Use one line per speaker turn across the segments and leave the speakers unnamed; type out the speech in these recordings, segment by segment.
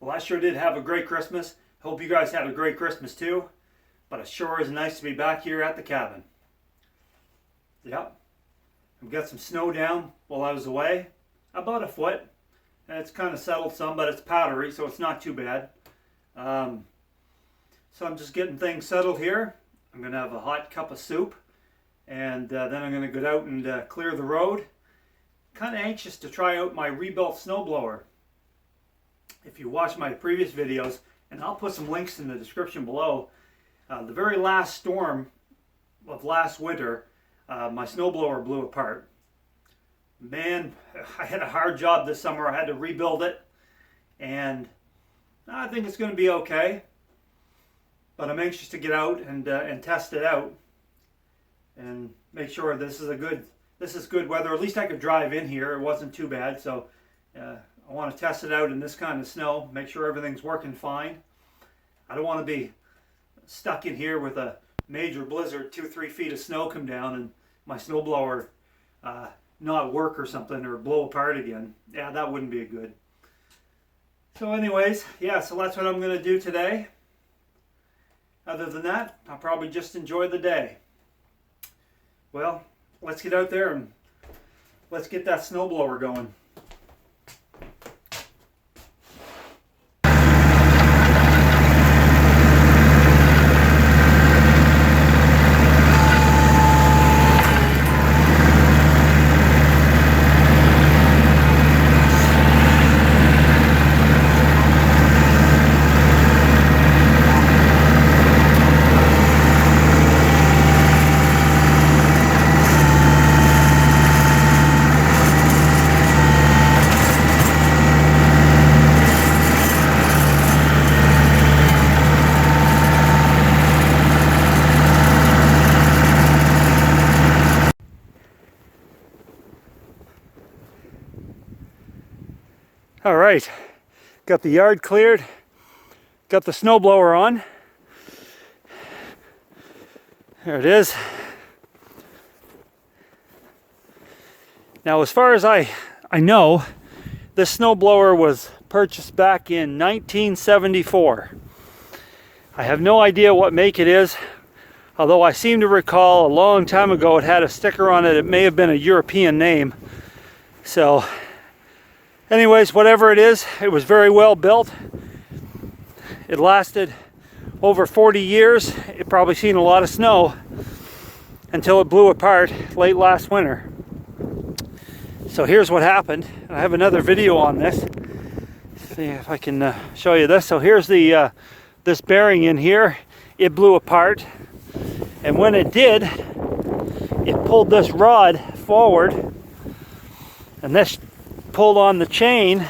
Well, I sure did have a great Christmas. Hope you guys had a great Christmas too. But it sure is nice to be back here at the cabin. Yep. We got some snow down while I was away. About a foot. And it's kind of settled some, but it's powdery, so it's not too bad. So I'm just getting things settled here. I'm going to have a hot cup of soup. And then I'm going to go out and clear the road. Kind of anxious to try out my rebuilt snowblower. If you watch my previous videos, and I'll put some links in the description below, the very last storm of last winter, my snowblower blew apart. Man, I had a hard job this summer. I had to rebuild it, and I think it's going to be okay. But I'm anxious to get out and test it out and make sure this is good weather. At least I could drive in here. It wasn't too bad, so I want to test it out in this kind of snow, make sure everything's working fine. I don't want to be stuck in here with a major blizzard, 2-3 feet of snow come down and my snowblower not work or something, or blow apart again. Yeah, that wouldn't be good. So anyways, yeah, so that's what I'm going to do today. Other than that, I'll probably just enjoy the day. Well, let's get out there and let's get that snowblower going. All right, got the yard cleared, got the snowblower on. There it is. Now, as far as I know, this snowblower was purchased back in 1974. I have no idea what make it is, although I seem to recall a long time ago it had a sticker on it. It may have been a European name. So anyways, whatever it is, it was very well built. It lasted over 40 years. It probably seen a lot of snow until it blew apart late last winter. So here's what happened. I have another video on this. See if I can show you this. So here's the this bearing in here. It blew apart, and when it did, it pulled this rod forward, and this pulled on the chain.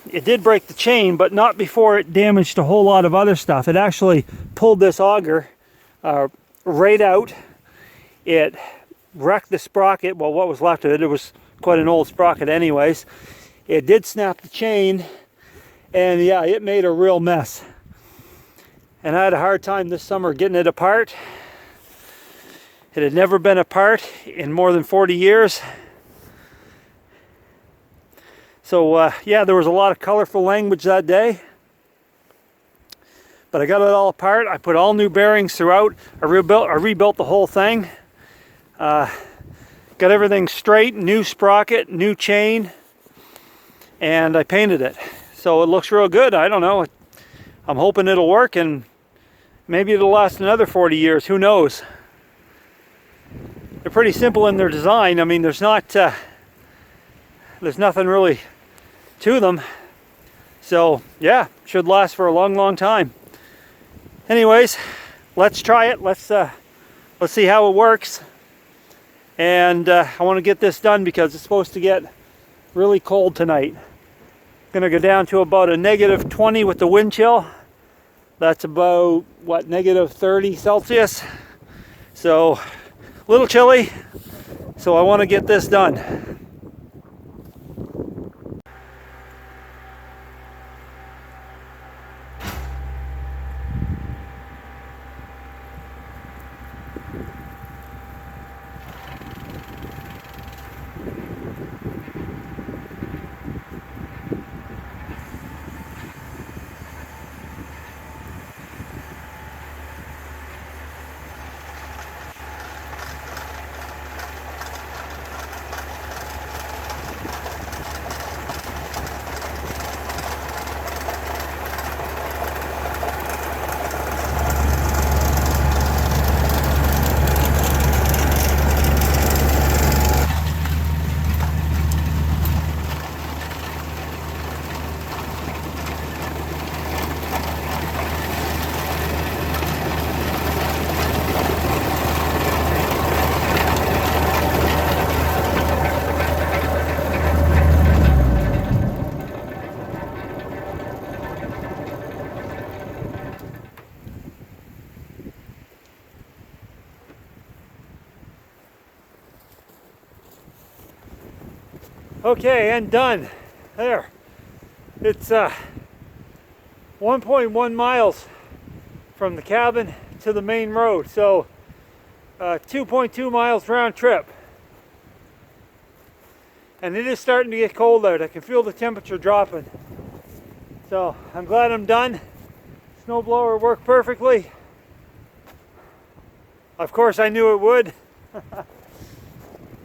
It did break the chain, but not before it damaged a whole lot of other stuff. It actually pulled this auger right out. It wrecked the sprocket. Well, what was left of it, it was quite an old sprocket anyways. It did snap the chain, and yeah, it made a real mess. And I had a hard time this summer getting it apart. It had never been apart in more than 40 years. So yeah, there was a lot of colorful language that day. But I got it all apart. I put all new bearings throughout. I rebuilt the whole thing. Got everything straight, new sprocket, new chain, and I painted it. So it looks real good. I don't know. I'm hoping it'll work, and maybe it'll last another 40 years. Who knows? They're pretty simple in their design. I mean, there's nothing really to them. So yeah, should last for a long time. Anyways, let's try it. Let's see how it works. And I want to get this done because it's supposed to get really cold tonight. Gonna go down to about a -20 with the wind chill. That's about what, -30 Celsius. So a little chilly. So I want to get this done. Okay, and done. There. It's 1.1 miles from the cabin to the main road, so 2.2 miles round trip. And it is starting to get cold out. I can feel the temperature dropping. So I'm glad I'm done. Snowblower worked perfectly. Of course I knew it would.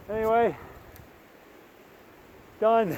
Anyway, done.